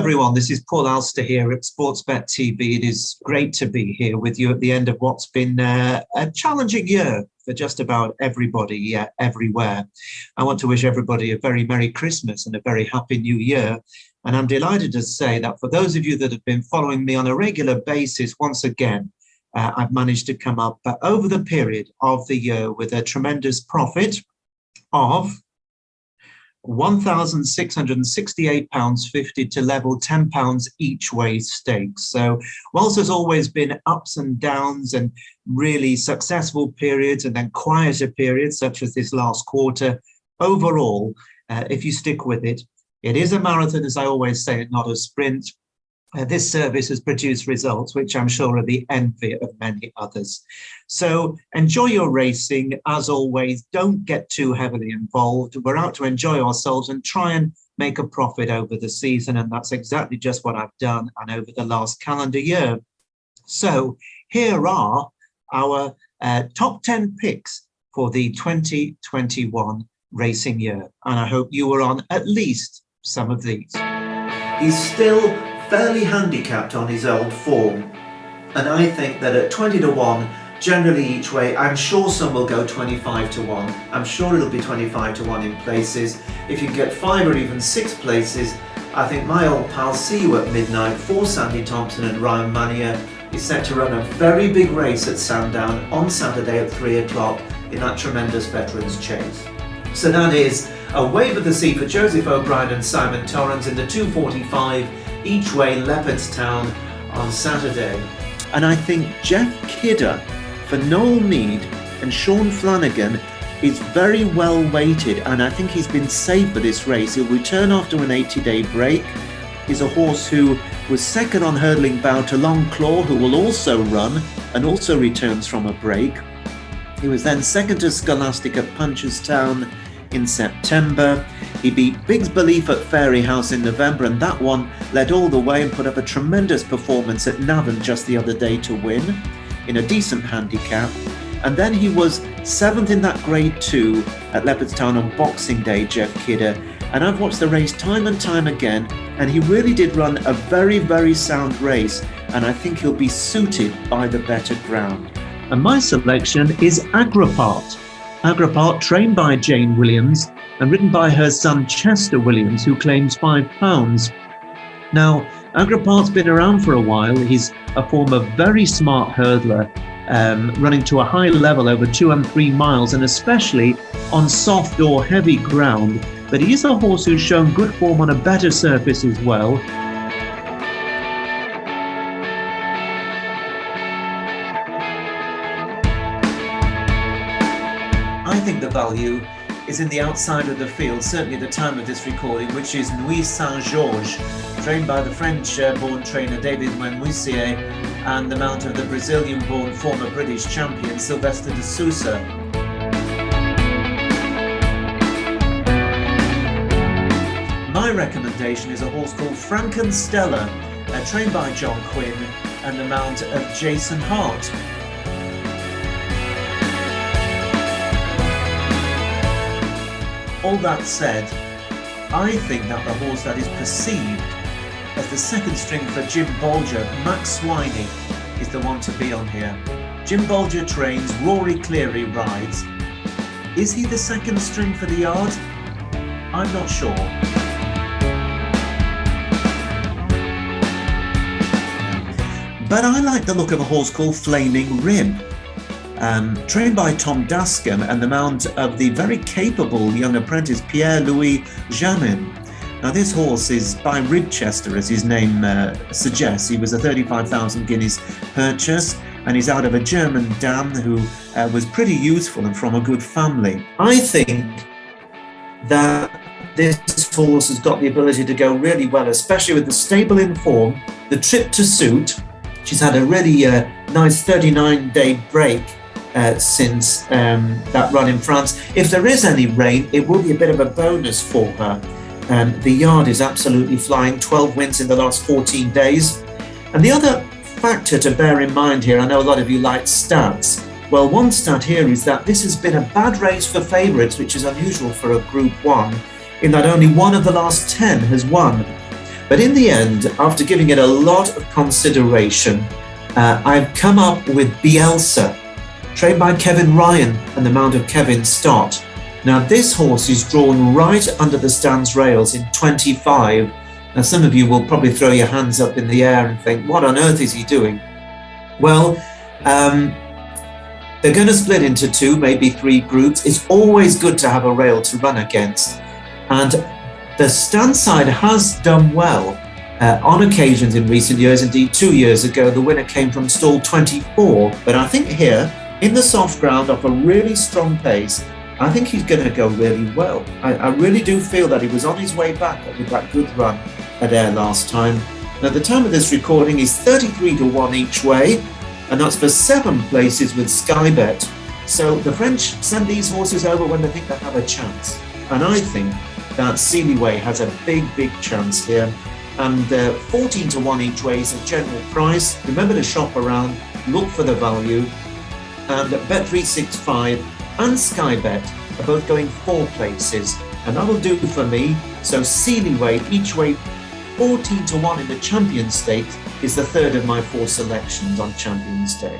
everyone, this is Paul Alster here at Sportsbet TV. It is great to be here with you at the end of what's been a challenging year for just about everybody everywhere. I want to wish everybody a very Merry Christmas and a very Happy New Year. And I'm delighted to say that for those of you that have been following me on a regular basis, once again, I've managed to come up over the period of the year with a tremendous profit of £1,668.50 to level £10 each way stakes. So whilst there's always been ups and downs and really successful periods and then quieter periods such as this last quarter, overall, if you stick with it, it is a marathon, as I always say, and not a sprint. This service has produced results which I'm sure are the envy of many others. So enjoy your racing. As always, don't get too heavily involved. We're out to enjoy ourselves and try and make a profit over the season. And that's exactly just what I've done and over the last calendar year. So here are our top 10 picks for the 2021 racing year. And I hope you were on at least some of these. He's still fairly handicapped on his old form, and I think that at 20 to 1 generally each way, I'm sure some will go 25 to 1. I'm sure it'll be 25 to 1 in places. If you can get 5 or even 6 places, I think my old pal Seeyouatmidnight for Sandy Thompson and Ryan Mania is set to run a very big race at Sandown on Saturday at 3 o'clock in that tremendous Veterans Chase. So that is a wave of the sea for Joseph O'Brien and Simon Torrens in the 2:45 each way Leopardstown on Saturday. And I think Jeff Kidder for Noel Mead and Sean Flanagan is very well weighted, and I think he's been safe for this race. He'll return after an 80-day break. He's a horse who was second on hurdling bow to Longclaw, who will also run and also returns from a break. He was then second to Scholastic at Punchestown in September. He beat Big's Belief at Fairyhouse in November, and that one led all the way and put up a tremendous performance at Navan just the other day to win in a decent handicap. And then he was 7th in that Grade 2 at Leopardstown on Boxing Day, Jeff Kidder. And I've watched the race time and time again, and he really did run a very, very sound race, and I think he'll be suited by the better ground. And my selection is Agrapart. Agrapart, trained by Jane Williams and ridden by her son Chester Williams, who claims £5. Now, Agrapart's been around for a while. He's a former very smart hurdler, running to a high level over 2 and 3 miles, and especially on soft or heavy ground. But he is a horse who's shown good form on a better surface as well. I think the value is in the outside of the field, certainly at the time of this recording, which is Nuit Saint-Georges, trained by the French-born trainer David Memuisier and the mount of the Brazilian-born former British champion Sylvester de Sousa. My recommendation is a horse called Frankenstella, trained by John Quinn and the mount of Jason Hart. All that said, I think that the horse that is perceived as the second string for Jim Bolger, Max Swiney, is the one to be on here. Jim Bolger trains, Rory Cleary rides. Is he the second string for the yard? I'm not sure. But I like the look of a horse called Flaming Rim. Trained by Tom Dascombe and the mount of the very capable young apprentice Pierre-Louis Jamin. Now this horse is by Ribchester, as his name suggests. He was a 35,000 guineas purchase, and he's out of a German dam who was pretty useful and from a good family. I think that this horse has got the ability to go really well, especially with the stable in form, the trip to suit. She's had a really nice 39-day break since that run in France. If there is any rain, it will be a bit of a bonus for her. The yard is absolutely flying, 12 wins in the last 14 days. And the other factor to bear in mind here, I know a lot of you like stats. Well, one stat here is that this has been a bad race for favourites, which is unusual for a Group 1, in that only one of the last 10 has won. But in the end, after giving it a lot of consideration, I've come up with Bielsa, trained by Kevin Ryan and the Mount of Kevin Stott. Now this horse is drawn right under the stands rails in 25. Now some of you will probably throw your hands up in the air and think, what on earth is he doing? Well, they're going to split into 2, maybe 3 groups. It's always good to have a rail to run against. And the stand side has done well on occasions in recent years. Indeed, 2 years ago, the winner came from stall 24. But I think here, in the soft ground, off a really strong pace, I think he's going to go really well. I really do feel that he was on his way back with that good run at Ayr last time. Now, the time of this recording is 33 to 1 each way, and that's for 7 places with Sky Bet. So the French send these horses over when they think they have a chance. And I think that Sealiway has a big chance here. And 14 to 1 each way is a general price. Remember to shop around, look for the value. And Bet365 and Sky Bet are both going 4 places. And that'll do for me. So Sealiway each way 14 to 1 in the Champions Stakes is the third of my 4 selections on Champions Day.